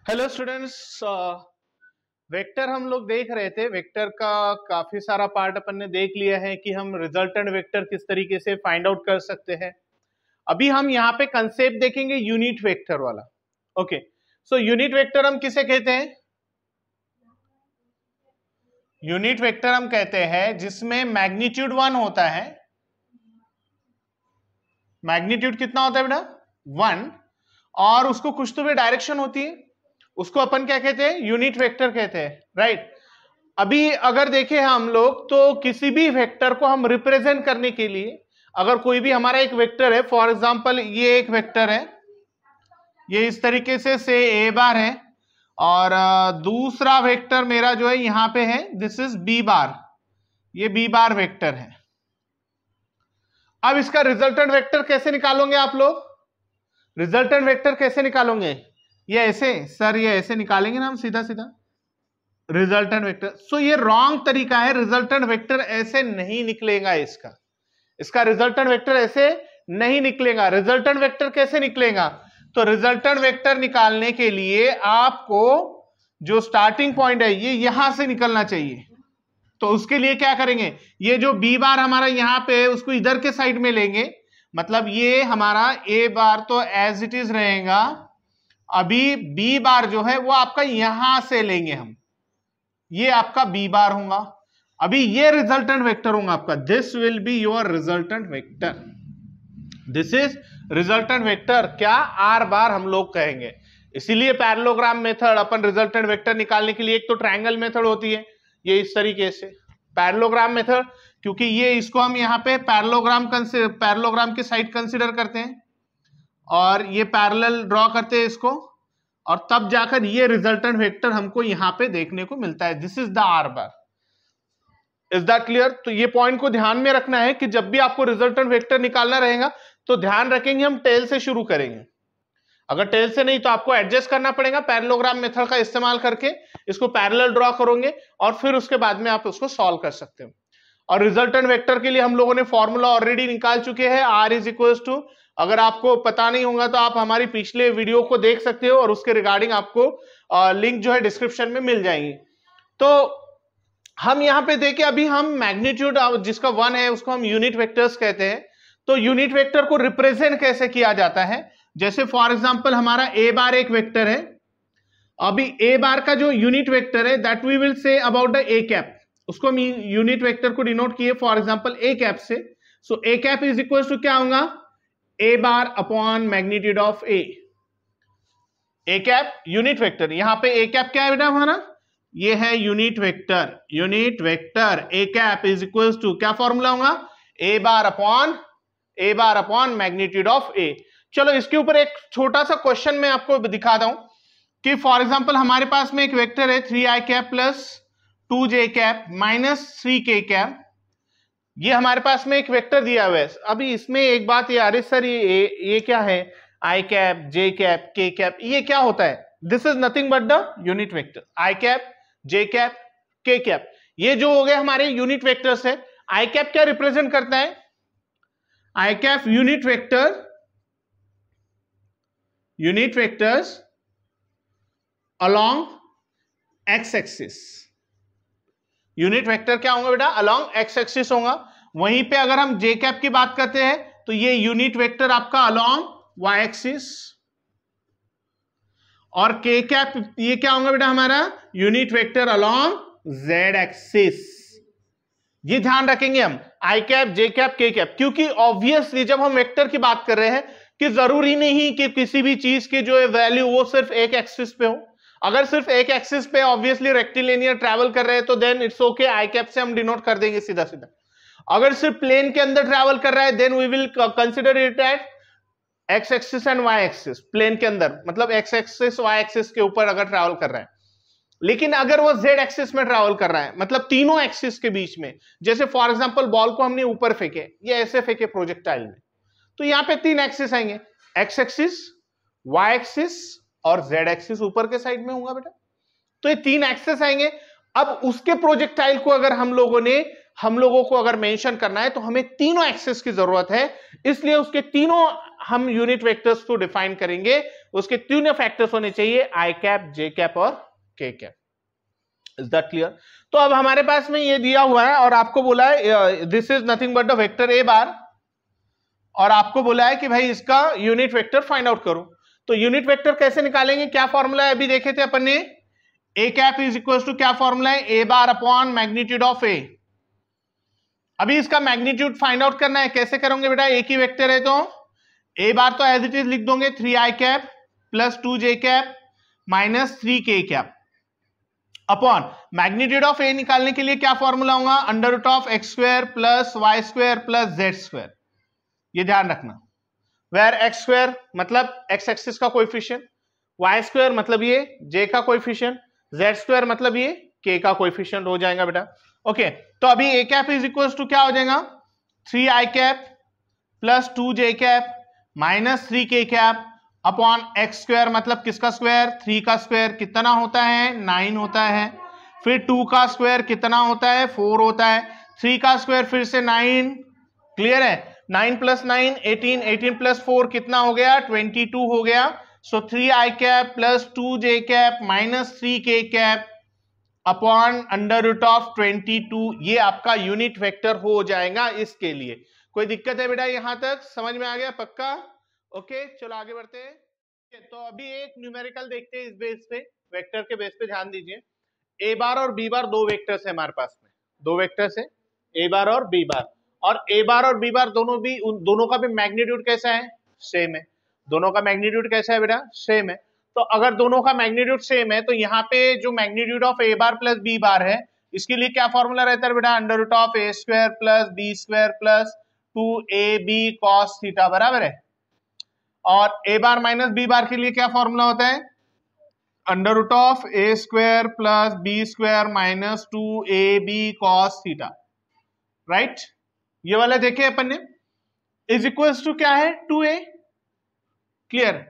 Hello students, vector हम लोग देख रहे थे। वेक्टर का काफी सारा पार्ट अपन ने देख लिया है कि हम रिजल्टेंट वेक्टर किस तरीके से फाइंड आउट कर सकते हैं। अभी हम यहाँ पे कंसेप्ट देखेंगे यूनिट वेक्टर वाला। ओके, सो यूनिट वेक्टर हम किसे कहते हैं? यूनिट वेक्टर हम कहते हैं जिसमें मैग्नीट्यूड 1 होता है। मैग्नीट्यूड कितना होता है बेटा? 1, और उसको कुछ तो भी डायरेक्शन होती है, उसको अपन क्या कहते हैं? यूनिट वेक्टर कहते हैं, राइट। अभी अगर देखें हम लोग तो किसी भी वेक्टर को हम रिप्रेजेंट करने के लिए, अगर कोई भी हमारा एक वेक्टर है, फॉर एग्जांपल ये एक वेक्टर है, ये इस तरीके से ए बार है, और दूसरा वेक्टर मेरा जो है यहां पे है, दिस इज बी बार, ये बी बार वेक्टर है। अब इसका रिजल्टेंट वेक्टर कैसे निकालोगे आप लोग? रिजल्टेंट वेक्टर कैसे निकालोगे? ये ऐसे सर, ये ऐसे निकालेंगे ना हम सीधा सीधा रिजल्टेंट वेक्टर। सो ये रॉन्ग तरीका है, रिजल्टेंट वेक्टर ऐसे नहीं निकलेगा। इसका रिजल्टेंट वेक्टर ऐसे नहीं निकलेगा। रिजल्टेंट वेक्टर कैसे निकलेगा? तो रिजल्टेंट वेक्टर निकालने के लिए आपको जो स्टार्टिंग पॉइंट है ये यहां से निकलना चाहिए। तो उसके लिए क्या करेंगे, ये जो बी बार हमारा यहां पे है उसको इधर के साइड में लेंगे, मतलब ये हमारा ए बार तो एज इट इज रहेगा। अभी बी बार जो है वो आपका यहां से लेंगे हम, ये आपका बी बार होगा। अभी ये रिजल्टेंट वेक्टर होगा आपका, this will be your resultant vector. This is resultant vector, क्या आर बार हम लोग कहेंगे। इसीलिए पैरेललोग्राम मेथड अपन रिजल्टेंट वेक्टर निकालने के लिए, एक तो ट्रायंगल मेथड होती है ये इस तरीके से पैरेललोग्राम मेथड, क्योंकि ये इसको हम यहाँ पे पैरेललोग्राम की साइड कंसिडर करते हैं और ये पैरेलल ड्रॉ करते हैं इसको, और तब जाकर ये रिजल्टेंट वेक्टर हमको यहां पे देखने को मिलता है। This is the are bar. Is that clear? तो ये पॉइंट को ध्यान में रखना है कि जब भी आपको रिजल्टेंट वेक्टर निकालना रहेगा तो ध्यान रखेंगे हम टेल से शुरू करेंगे। अगर टेल से नहीं तो आपको एडजस्ट करना पड़ेगा, पैरेललोग्राम मेथड का इस्तेमाल करके इसको पैरेलल ड्रॉ करोगे और फिर उसके बाद में आप उसको सॉल्व कर सकते हो। और रिजल्टेंट वेक्टर के लिए हम लोगों ने फॉर्मूला ऑलरेडी निकाल चुके हैं, आर इज इक्वल टू, अगर आपको पता नहीं होगा तो आप हमारी पिछले वीडियो को देख सकते हो और उसके रिगार्डिंग आपको लिंक जो है डिस्क्रिप्शन में मिल जाएंगी। तो हम यहाँ पे देखें, अभी हम मैग्नीट्यूड जिसका 1 है उसको हम यूनिट वेक्टर्स कहते हैं। तो यूनिट वेक्टर को रिप्रेजेंट कैसे किया जाता है? जैसे फॉर एग्जांपल हमारा ए बार एक वेक्टर है, अभी ए बार का जो यूनिट वेक्टर है that we will say about the a cap, उसको हम यूनिट वेक्टर को डिनोट किए फॉर एग्जांपल ए कैप से। So a cap is equal to क्या होगा? A bar upon magnitude of a. A cap unit vector, यहां पे A cap क्या है बेटा हमारा? ये है unit vector. Unit vector a cap is equal to क्या फॉर्मूला होगा? A bar upon magnitude of a. चलो इसके ऊपर एक छोटा सा क्वेश्चन मैं आपको दिखाता हूं कि फॉर एग्जांपल हमारे पास में एक वेक्टर है 3i cap plus 2j cap minus 3k cap, ये हमारे पास में एक वेक्टर दिया हुआ है। अभी इसमें एक बात ये आ रही सर, ये क्या है? आई कैप, जे कैप, के कैप, ये क्या होता है? This is nothing but the unit vector. I cap, J cap, के कैप, ये जो हो गए हमारे यूनिट वेक्टर्स है। आई कैप क्या रिप्रेजेंट करता है? I cap unit vectors along x axis. Unit vector क्या होगा बेटा? अलोंग एक्स एक्सिस होगा। वहीं पे अगर हम जे कैप की बात करते हैं तो ये यूनिट वेक्टर आपका अलोंग वाई एक्सिस, और के कैप ये क्या होगा बेटा हमारा? Unit vector along Z axis. ये ध्यान रखेंगे हम, आई कैप, जे कैप, के कैप, क्योंकि ऑब्वियसली जब हम वेक्टर की बात कर रहे हैं कि जरूरी नहीं कि किसी भी चीज की जो वैल्यू वो सिर्फ एक एक्सिस पे हो। अगर सिर्फ एक एक्सिस पे ऑब्वियसली रेक्टिलिनियर ट्रैवल कर रहे हैं तो then it's okay, i cap से हम डिनोट कर देंगे सीधा सीधा। अगर सिर्फ प्लेन के अंदर ट्रैवल कर रहा है then we will consider it at x axis and y axis. Plane के अंदर मतलब एक्स एक्सिस वाई एक्सिस के ऊपर अगर ट्रैवल कर रहा है, लेकिन अगर वो जेड एक्सिस में ट्रैवल कर रहा है, मतलब तीनों एक्सिस के बीच में, जैसे फॉर एग्जांपल बॉल को हमने ऊपर फेंके, ये ऐसे फेंके प्रोजेक्टाइल में, तो यहां पे 3 एक्सिस आएंगे, एक्स एक्सिस, वाई एक्सिस और जेड एक्सिस ऊपर के साइड में होगा बेटा। तो ये 3 एक्सिस आएंगे। अब उसके प्रोजेक्टाइल को अगर हम लोगों को अगर मेंशन करना है तो हमें तीनों एक्सिस की जरूरत है, इसलिए उसके तीनों हम यूनिट वेक्टर्स को डिफाइन करेंगे उसके तीनों फैक्टर्स होने चाहिए, आई कैप, जे कैप और के कैप। Is that clear? तो अब हमारे पास में ये दिया हुआ है और आपको बोला है this is nothing but the vector a bar, और आपको बोला है कि भाई इसका यूनिट वेक्टर फाइंड आउट करो। तो यूनिट वेक्टर कैसे निकालेंगे, क्या फॉर्मूला है, अभी देखे थे अपन ने, ए कैप इज इक्वल टू क्या फॉर्मूला है, ए बार अपॉन मैग्नीट्यूड ऑफ ए। अभी इसका मैग्नीट्यूड फाइंड आउट करना है, कैसे करोगे बेटा, एक ही वेक्टर है तो ए बार तो एज इट इज लिख दोगे 3i cap plus 2j cap minus 3k cap upon magnitude of a निकालने के लिए क्या फॉर्मूला होगा, under root of x square plus y square plus z square. ये ध्यान रखना, वेयर एक्स स्क्वायर मतलब एक्स एक्सिस का कोएफिशिएंट, वाई स्क्वायर मतलब ये जे का कोएफिशिएंट, जेड स्क्वायर मतलब ये के का कोएफिशिएंट हो जाएगा बेटा। ओके, तो अभी ए कैप इज इक्वल टू क्या हो जाएगा, 3i cap plus 2j cap minus 3k cap upon x square मतलब किसका स्क्वायर, 3 का स्क्वायर कितना होता है 9 होता है, फिर 2 का स्क्वायर कितना होता है 4 होता है, 3 का स्क्वायर फिर से 9, क्लियर है, 9 प्लस 9 18, 18 प्लस 4 कितना हो गया 22 हो गया। So 3i cap plus 2j cap minus 3k cap upon under root of 22, ये आपका यूनिट वेक्टर हो जाएगा इसके लिए। कोई दिक्कत है बेटा, यहां तक समझ में आ गया पक्का? ओके, चलो आगे बढ़ते हैं। तो अभी एक न्यूमेरिकल देखते हैं इस बेस पे, वेक्टर के बेस पे ध्यान दीजिए। ए बार और बी बार दो वेक्टर्स है हमारे पास में, दो वेक्टर्स है ए बार और बी बार, और ए बार और बी बार दोनों भी, उन दोनों का भी मैग्नीट्यूड कैसा है, सेम है। दोनों का मैग्नीट्यूड कैसा है बेटा, सेम है। तो अगर दोनों का मैग्नीट्यूड सेम है तो यहाँ पे जो magnitude of a bar plus b bar है, इसके लिए क्या फॉर्मूला रहता है बेटा, under root of a square plus b square plus 2ab cos theta, बराबर है। और ए बार माइनस बी बार के लिए क्या फॉर्मूला होता है, under root of a square plus b square minus 2ab cos theta, right. ये वाला देखे अपन ने, इज इक्वल्स टू क्या है 2a, क्लियर।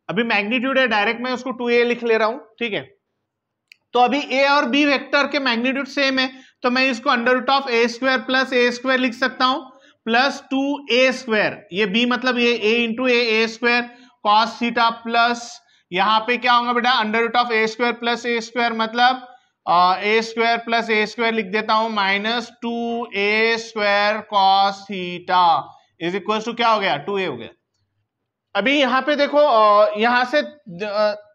अभी मैग्नीट्यूड है, डायरेक्ट मैं उसको 2a लिख ले रहा हूं, ठीक है। तो अभी a और b वेक्टर के मैग्नीट्यूड सेम है, तो मैं इसको under root of a square plus a square लिख सकता हूं प्लस 2a स्क्वायर, ये b मतलब ये a into a square cos theta plus यहाँ पे क्या होगा बेटा, under root of a square plus a square मतलब a square plus a square लिख देता हूं minus 2a square cos theta is equal to क्या हो गया 2a हो गया। अभी यहाँ पे देखो, यहाँ से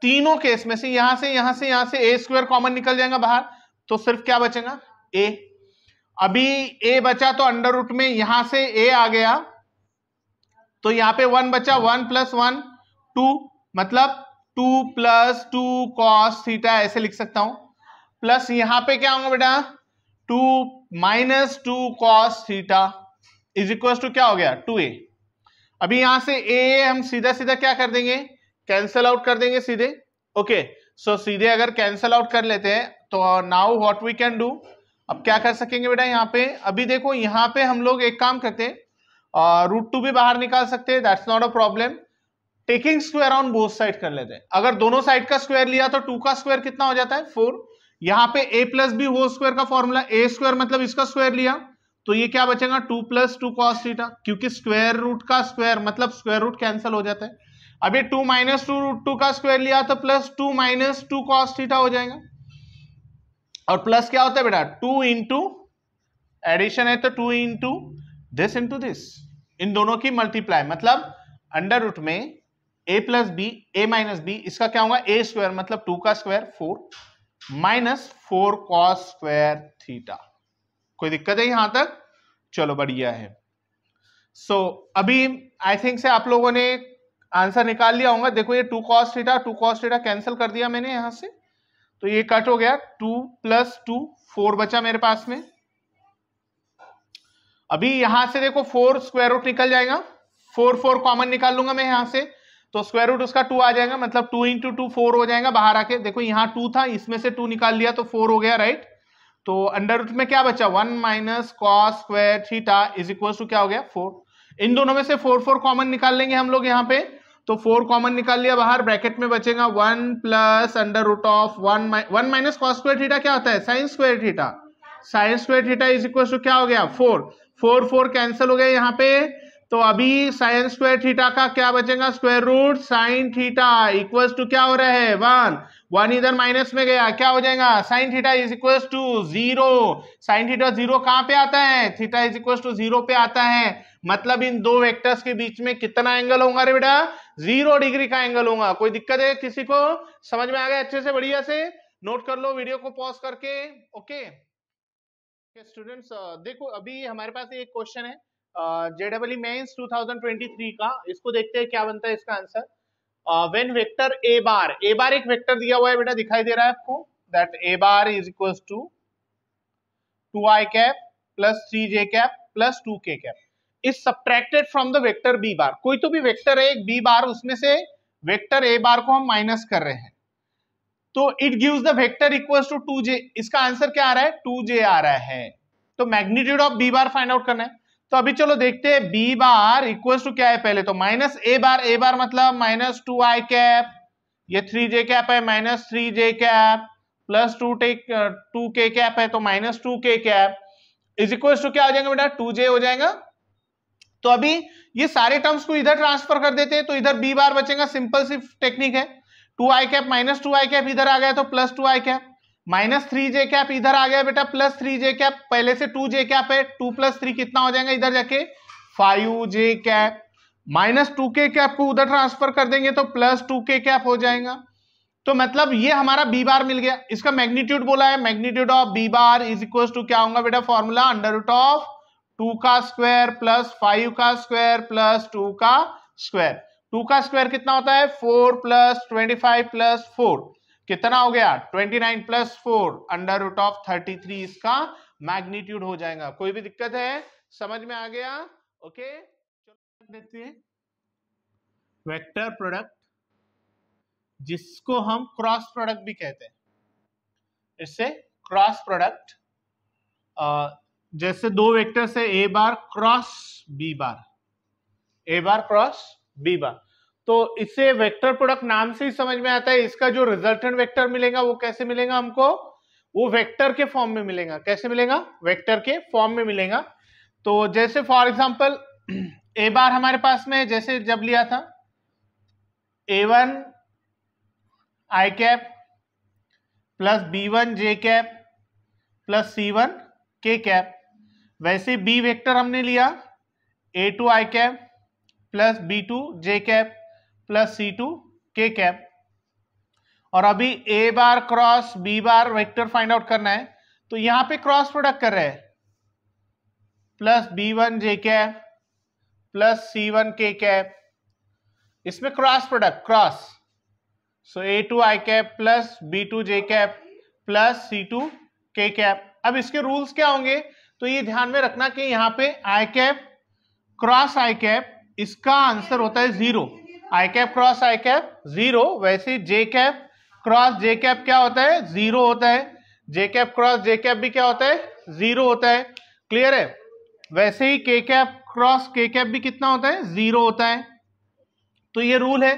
तीनों केस में से यहाँ से a स्क्वायर कॉमन निकल जाएगा बाहर, तो सिर्फ क्या बचेगा a। अभी a बचा तो अंडर रूट में यहां से a आ गया, तो यहाँ पे 1 बचा, 1 प्लस 1 2 मतलब 2 प्लस 2 कॉस थीटा ऐसे लिख सकता हूं, प्लस यहाँ पे क्या होगा बेटा 2 minus 2 cos theta is equal to क्या हो गया 2a। अभी यहां से a हम सीधा सीधा क्या कर देंगे, कैंसल आउट कर देंगे सीधे। ओके, सो सीधे अगर कैंसल आउट कर लेते हैं तो now what we can do, अब क्या कर सकेंगे बेटा यहाँ पे, अभी देखो यहाँ पे हम लोग एक काम करते हैं, √2 भी बाहर निकाल सकते हैं, that's not a problem. Taking square on both side कर लेते हैं, अगर दोनों साइड का स्क्वायर लिया तो 2 का स्क्वायर कितना हो जाता है 4। यहाँ पे a plus b whole square का फॉर्मूला, a स्क्वायर मतलब इसका स्क्वायर लिया तो ये क्या बचेगा 2 प्लस 2 कॉस थीटा, क्योंकि स्क्वायर रूट का स्क्वायर मतलब स्क्वायर रूट कैंसिल हो जाता है। अभी 2 माइनस 2 √2 का स्क्वायर लिया तो प्लस 2 माइनस 2 कॉस थीटा हो जाएगा, और प्लस क्या होता है बेटा 2 इंटू एडिशन है तो 2 इंटू दिस इंटू दिस, इन दोनों की मल्टीप्लाई मतलब अंडर रूट में a plus b a minus b, इसका क्या होगा a स्क्वायर मतलब 2 का square 4 minus 4 cos square theta. कोई दिक्कत है यहां तक? चलो बढ़िया है। सो अभी आई थिंक से आप लोगों ने आंसर निकाल लिया होगा। देखो ये 2 cos थीटा कैंसिल कर दिया मैंने यहां से, तो ये कट हो गया 2 प्लस 2 4 बचा मेरे पास में। अभी यहां से देखो 4 स्क्वायर रूट निकल जाएगा, 4 कॉमन निकाल लूंगा मैं यहां से, तो स्क्वायर रूट उसका 2 आ जाएगा मतलब 2 इंटू 2 4 हो जाएगा बाहर आके। देखो यहाँ 2 था, इसमें से 2 निकाल लिया तो 4 हो गया, राइट। तो अंडर रूट में क्या बचा 1 minus cos square theta is equal to क्या हो गया 4। इन दोनों में से 4 कॉमन निकाल लेंगे हम लोग यहाँ पे, तो 4 कॉमन निकाल लिया बाहर, ब्रैकेट में बचेगा 1 plus under root of 1 minus cos square theta क्या होता है sine square theta, sine square theta is equal to क्या हो गया 4 कैंसिल हो गया यहाँ पे, तो अभी साइन स्क्वायर थीटा का क्या बचेगा, square root sine theta equals to क्या हो रहा है 1 इधर माइनस में गया, क्या हो जाएगा sine theta is equals to 0। Sine theta 0 कहां पे आता है, थीटा इज इक्वल्स टू 0 पे आता है। मतलब इन दो वेक्टर्स के बीच में कितना एंगल होगा रे बेटा, 0 डिग्री का एंगल होगा। कोई दिक्कत है किसी को, समझ में आ गया अच्छे से, बढ़िया से नोट कर लो वीडियो को पॉज करके। ओके स्टूडेंट्स, देखो अभी हमारे पास एक क्वेश्चन है जेडबल मेंस 2023 का, इसको देखते हैं क्या बनता है इसका आंसर। व्हेन वेक्टर ए बार एक वेक्टर दिया हुआ है बेटा, दिखाई दे रहा है आपको, that a bar is equals to 2i cap plus 3j cap plus 2k cap is subtracted from the vector b bar. कोई तो भी वेक्टर है एक बी बार, उसमें से वेक्टर ए बार को हम माइनस कर रहे हैं, तो it gives the vector equals to 2j। इसका आंसर क्या आ रहा है, 2j आ रहा है। तो magnitude of b bar find out करना है। तो अभी चलो देखते हैं बी बार इक्वल्स टू क्या है, पहले तो माइनस ए बार मतलब माइनस 2i कैप, ये 3j कैप है minus 3j cap plus 2k cap है तो minus 2k cap is equals to क्या हो जाएगा बेटा, 2j हो जाएगा। तो अभी ये सारे टर्म्स को इधर ट्रांसफर कर देते हैं, तो इधर बी बार बचेगा, सिंपल सी टेक्निक है, 2i cap minus 2i cap इधर आ गया तो plus 2i cap, minus 3j cap इधर आ गया बेटा प्लस 3j कैप, पहले से 2j कैप है, 2 प्लस 3 कितना हो जाएगा इधर जाके 5j cap, minus 2k cap को उधर ट्रांसफर कर देंगे तो प्लस 2k कैप हो जाएगा। तो मतलब ये हमारा बी बार मिल गया। इसका मैग्नीट्यूड बोला है, magnitude of b bar is equal to क्या होगा बेटा, फॉर्मूला अंडर रूट ऑफ 2 का स्क्वायर प्लस 5 का स्क्वायर प्लस 2 का स्क्वायर। 2 का स्क्वायर कितना होता है 4 प्लस 25 प्लस 4 कितना हो गया 29 प्लस 4 अंडर रूट ऑफ 33 इसका मैग्नीट्यूड हो जाएगा। कोई भी दिक्कत है, समझ में आ गया? ओके चलो देखते हैं वेक्टर प्रोडक्ट, जिसको हम क्रॉस प्रोडक्ट भी कहते हैं। इससे क्रॉस प्रोडक्ट जैसे दो वेक्टर से ए बार क्रॉस बी बार, ए बार क्रॉस बी बार, तो इससे वेक्टर प्रोडक्ट नाम से ही समझ में आता है इसका जो रिजल्टेंट वेक्टर मिलेगा वो कैसे मिलेगा हमको, वो वेक्टर के फॉर्म में मिलेगा। कैसे मिलेगा, वेक्टर के फॉर्म में मिलेगा। तो जैसे फॉर एग्जांपल ए बार हमारे पास में जैसे जब लिया था a1 i cap plus b1 j cap plus c1 k cap, वैसे बी वेक्टर हमने लिया a2 i cap plus b2 j cap plus c2 k cap, और अभी a bar cross b bar vector find out करना है, तो यहां पे क्रॉस प्रोडक्ट कर रहे हैं plus b1 j cap plus c1 k cap, इसमें cross product cross, so a2 i cap plus b2 j cap plus c2 k cap. अब इसके रूल्स क्या होंगे, तो ये ध्यान में रखना कि यहाँ पे i cap cross i cap इसका आंसर होता है 0, i cap cross i cap 0, वैसे j cap cross j cap क्या होता है 0 होता है, j cap cross j cap भी क्या होता है 0 होता है। क्लियर है? वैसे ही k cap cross k cap भी कितना होता है 0 होता है। तो ये रूल है।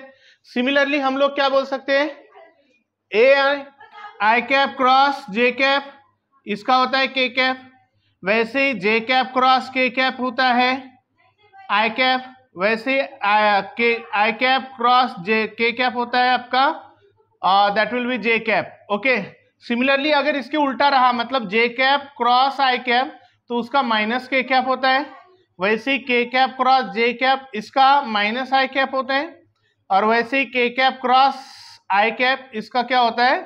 सिमिलरली हम लोग क्या बोल सकते हैं, ए आई कैप क्रॉस जे कैप इसका होता है के कैप, वैसे ही जे कैप क्रॉस के कैप होता है आई कैप, वैसे आई कैप क्रॉस जे के कैप होता है आपका that will be j cap. Okay, similarly अगर इसके उल्टा रहा, मतलब j cap cross i cap तो उसका माइनस के कैप होता है, वैसे ही के कैप क्रॉस जे कैप इसका माइनस आई कैप होता है, और वैसे ही के कैप क्रॉस आई कैप इसका क्या होता है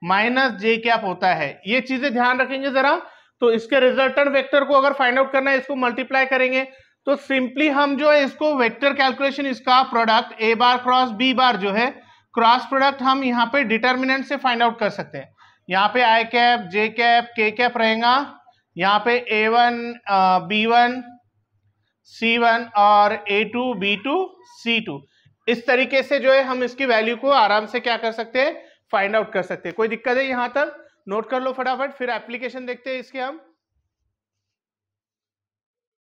माइनस जे कैप होता है। ये चीजें ध्यान रखेंगे जरा। तो इसके रिजल्टेंट वेक्टर को अगर फाइंड आउट करना है, इसको मल्टीप्लाई करेंगे, तो सिंपली हम जो है इसको वेक्टर कैलकुलेशन, इसका product a bar cross b bar जो है क्रॉस प्रोडक्ट हम यहाँ पे डिटर्मिनेंट से फाइंड आउट कर सकते हैं। यहाँ पे आई कैप जे कैप के कैप रहेगा, यहाँ पे a1 b1 c1 और a2 b2 c2, इस तरीके से जो है हम इसकी वैल्यू को आराम से क्या कर सकते हैं फाइंड आउट कर सकते हैं। कोई दिक्कत है यहाँ तक? नोट कर लो फटाफट, फिर एप्लीकेशन देखते हैं इसके हम।